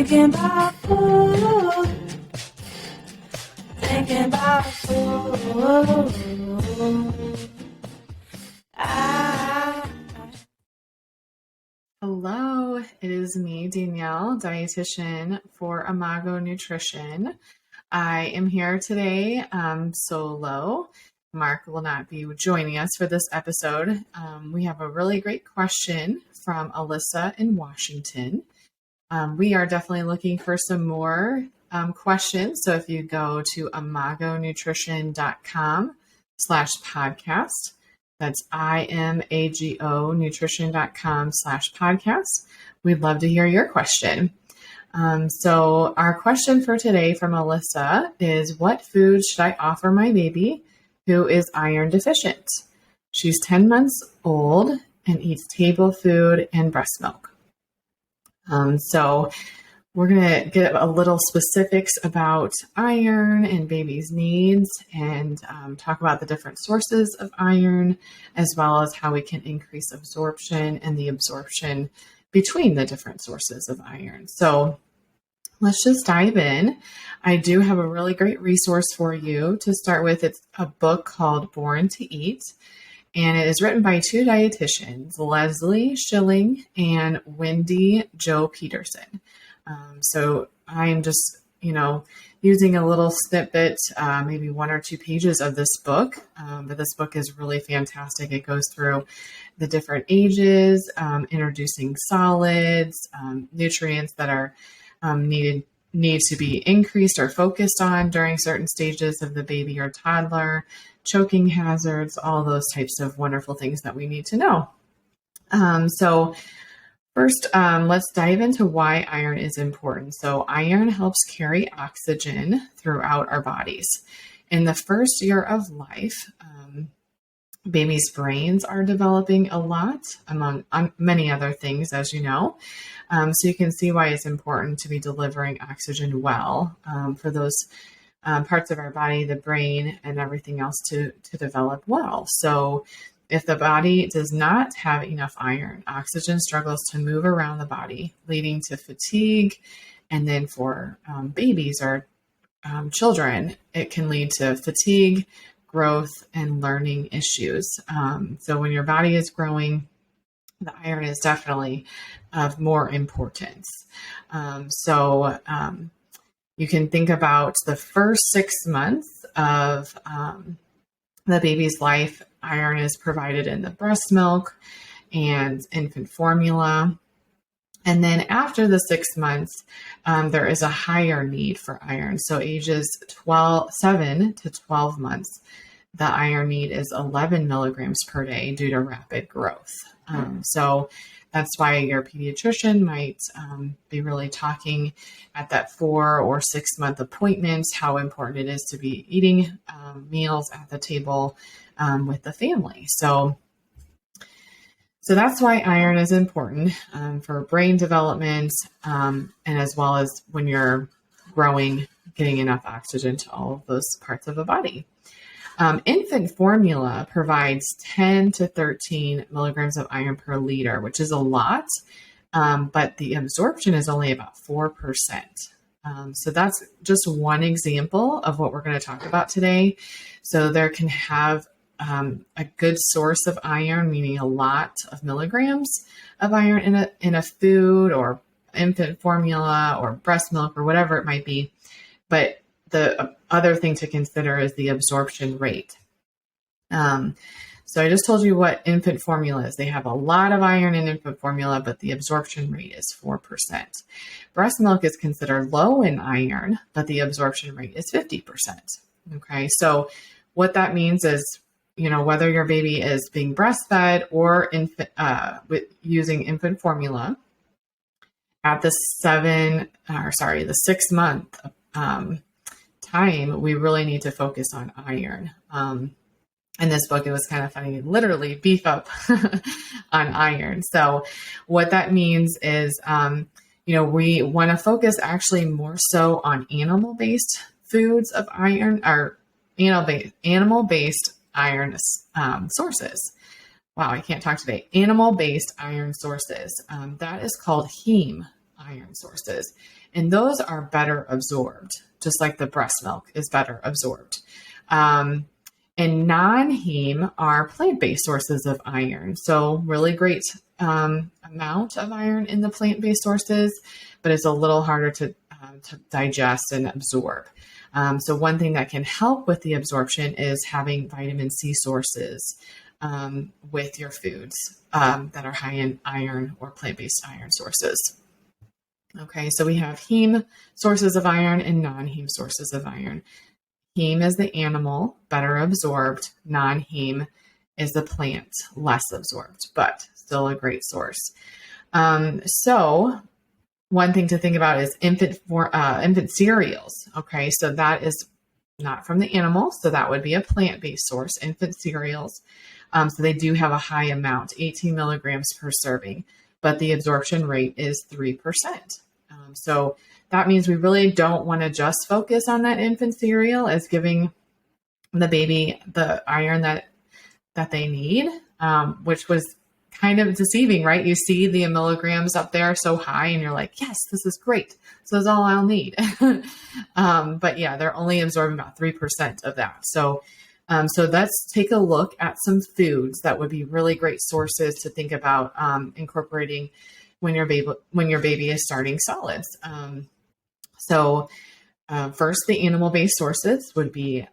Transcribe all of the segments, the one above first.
Thinking about food. Thinking about food. Hello, it is me, Danielle, dietitian for Imago Nutrition. I am here today solo. Mark will not be joining us for this episode. We have a really great question from Alyssa in Washington. We are definitely looking for some more questions. So if you go to imagonutrition.com/podcast, that's IMAGO nutrition.com/podcast. We'd love to hear your question. So our question for today from Alyssa is, what food should I offer my baby who is iron deficient? She's 10 months old and eats table food and breast milk. So we're going to get a little specifics about iron and baby's needs and talk about the different sources of iron, as well as how we can increase absorption and the absorption between the different sources of iron. So let's just dive in. I do have a really great resource for you to start with. It's a book called Born to Eat, and it is written by two dietitians, Leslie Schilling and Wendy Jo Peterson. So I'm just, using a little snippet, maybe one or two pages of this book. But this book is really fantastic. It goes through the different ages, introducing solids, nutrients that are need to be increased or focused on during certain stages of the baby or toddler, choking hazards, all those types of wonderful things that we need to know. So first, let's dive into why iron is important. So iron helps carry oxygen throughout our bodies. In the first year of life, babies' brains are developing a lot, among many other things, as you know. So you can see why it's important to be delivering oxygen well for those parts of our body, the brain, and everything else to develop well. So if the body does not have enough iron, oxygen struggles to move around the body, leading to fatigue. And then for babies or children, it can lead to fatigue, growth, and learning issues. So when your body is growing, the iron is definitely of more importance. So you can think about the first 6 months of the baby's life. Iron is provided in the breast milk and infant formula. And then after the 6 months, there is a higher need for iron. So ages 7 to 12 months, the iron need is 11 milligrams per day due to rapid growth. So that's why your pediatrician might be really talking at that 4 or 6 month appointment, how important it is to be eating meals at the table with the family. So that's why iron is important for brain development, and as well as when you're growing, getting enough oxygen to all of those parts of the body. Infant formula provides 10 to 13 milligrams of iron per liter, which is a lot, but the absorption is only about 4%. So that's just one example of what we're going to talk about today. So there can have a good source of iron, meaning a lot of milligrams of iron in a food or infant formula or breast milk or whatever it might be. But the other thing to consider is the absorption rate. So I just told you what infant formula is. They have a lot of iron in infant formula, but the absorption rate is 4%. Breast milk is considered low in iron, but the absorption rate is 50%. Okay, so what that means is, whether your baby is being breastfed or using infant formula, at the 6 month time, we really need to focus on iron. In this book, it was kind of funny, literally beef up on iron. So what that means is, we want to focus actually more so on animal-based foods of iron, or animal-based iron sources. Wow, I can't talk today. Animal-based iron sources. That is called Heme iron sources. And those are better absorbed, just like the breast milk is better absorbed. And non-heme are plant-based sources of iron. So really great amount of iron in the plant-based sources, but it's a little harder to digest and absorb. So one thing that can help with the absorption is having vitamin C sources with your foods that are high in iron or plant-based iron sources. Okay, so we have heme sources of iron and non-heme sources of iron. Heme is the animal, better absorbed. Non-heme is the plant, less absorbed, but still a great source. So one thing to think about is infant cereals. Okay, so that is not from the animal, so that would be a plant-based source, infant cereals. So they do have a high amount, 18 milligrams per serving, but the absorption rate is 3%. So that means we really don't want to just focus on that infant cereal as giving the baby the iron that they need, which was kind of deceiving, right? You see the milligrams up there so high and you're like, yes, this is great. So that's all I'll need. But yeah, they're only absorbing about 3% of that. So let's take a look at some foods that would be really great sources to think about incorporating when your baby is starting solids. First, the animal-based sources would be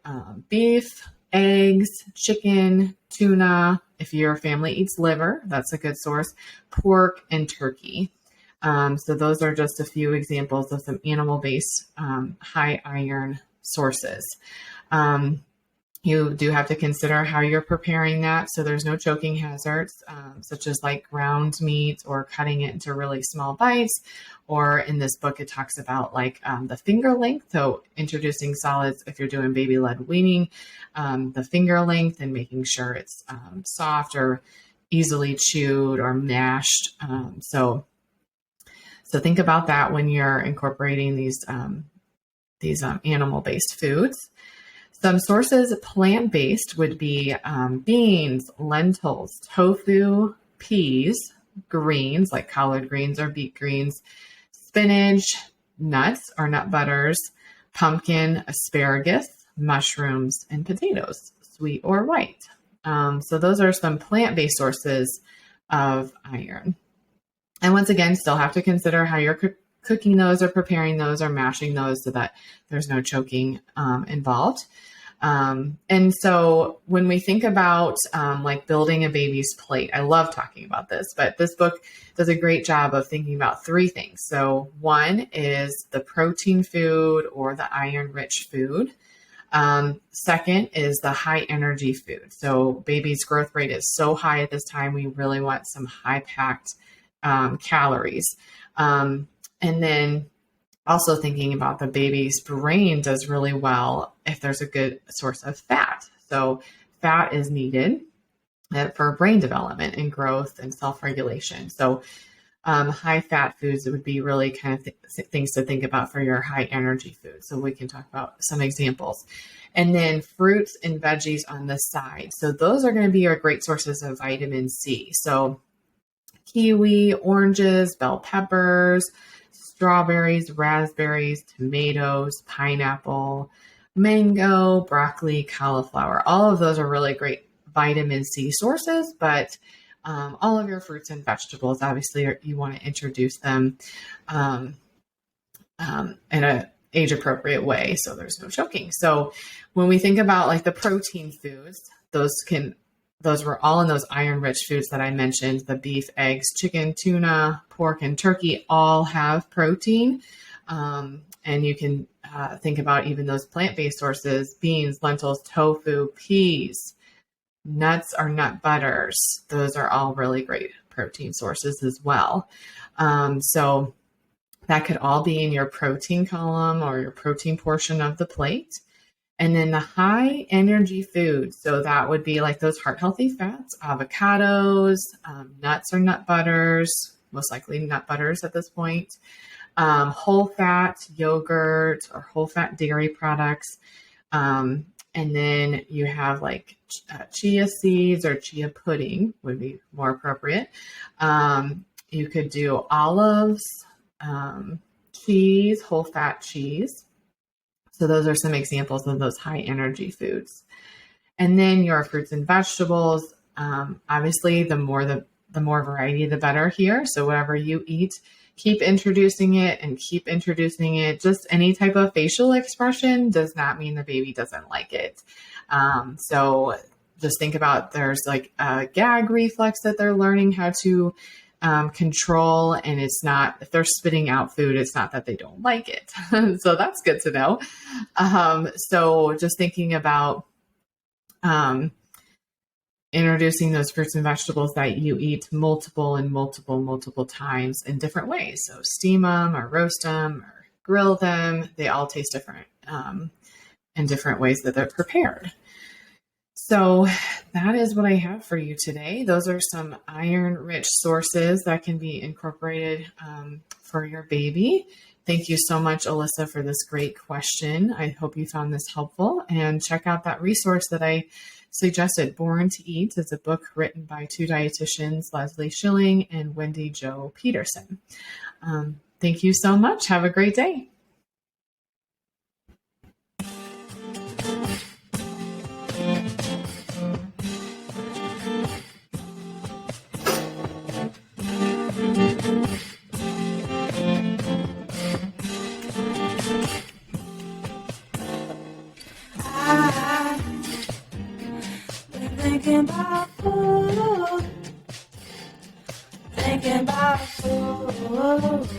beef, eggs, chicken, tuna. If your family eats liver, that's a good source. Pork and turkey. So those are just a few examples of some animal-based high iron sources. You do have to consider how you're preparing that, so there's no choking hazards, such as like ground meat or cutting it into really small bites. Or in this book, it talks about like the finger length. So introducing solids, if you're doing baby-led weaning, the finger length and making sure it's soft or easily chewed or mashed. So think about that when you're incorporating these animal-based foods. Some sources plant-based would be beans, lentils, tofu, peas, greens like collard greens or beet greens, spinach, nuts or nut butters, pumpkin, asparagus, mushrooms, and potatoes, sweet or white. So those are some plant-based sources of iron. And once again, still have to consider how you're cooking those or preparing those or mashing those so that there's no choking involved. And so when we think about like building a baby's plate, I love talking about this, but this book does a great job of thinking about three things. So one is the protein food or the iron-rich food. Second is the high energy food. So baby's growth rate is so high at this time, we really want some high-packed calories. And then also thinking about the baby's brain does really well if there's a good source of fat. So fat is needed for brain development and growth and self-regulation. So high fat foods would be really kind of things to think about for your high energy food. So we can talk about some examples. And then fruits and veggies on the side. So those are going to be your great sources of vitamin C. So kiwi, oranges, bell peppers, strawberries, raspberries, tomatoes, pineapple, mango, broccoli, cauliflower. All of those are really great vitamin C sources, but all of your fruits and vegetables, obviously, you want to introduce them in an age-appropriate way so there's no choking. So when we think about like the protein foods, those were all in those iron-rich foods that I mentioned. The beef, eggs, chicken, tuna, pork, and turkey all have protein. And you can think about even those plant-based sources, beans, lentils, tofu, peas, nuts or nut butters. Those are all really great protein sources as well. So that could all be in your protein column or your protein portion of the plate. And then the high energy foods, so that would be like those heart healthy fats, avocados, nuts or nut butters, most likely nut butters at this point, whole fat yogurt or whole fat dairy products. And then you have like chia seeds or chia pudding would be more appropriate. You could do olives, cheese, whole fat cheese. So those are some examples of those high energy foods. And then your fruits and vegetables. Obviously, the more variety, the better here. So whatever you eat, keep introducing it and keep introducing it. Just any type of facial expression does not mean the baby doesn't like it. So just think about there's like a gag reflex that they're learning how to control. And it's not, if they're spitting out food, it's not that they don't like it. So that's good to know. So just thinking about introducing those fruits and vegetables that you eat multiple times in different ways. So steam them or roast them or grill them. They all taste different in different ways that they're prepared. So that is what I have for you today. Those are some iron-rich sources that can be incorporated for your baby. Thank you so much, Alyssa, for this great question. I hope you found this helpful. And check out that resource that I suggested, Born to Eat. It's a book written by two dietitians, Leslie Schilling and Wendy Jo Peterson. Thank you so much. Have a great day. Thinking about food. Thinking about food.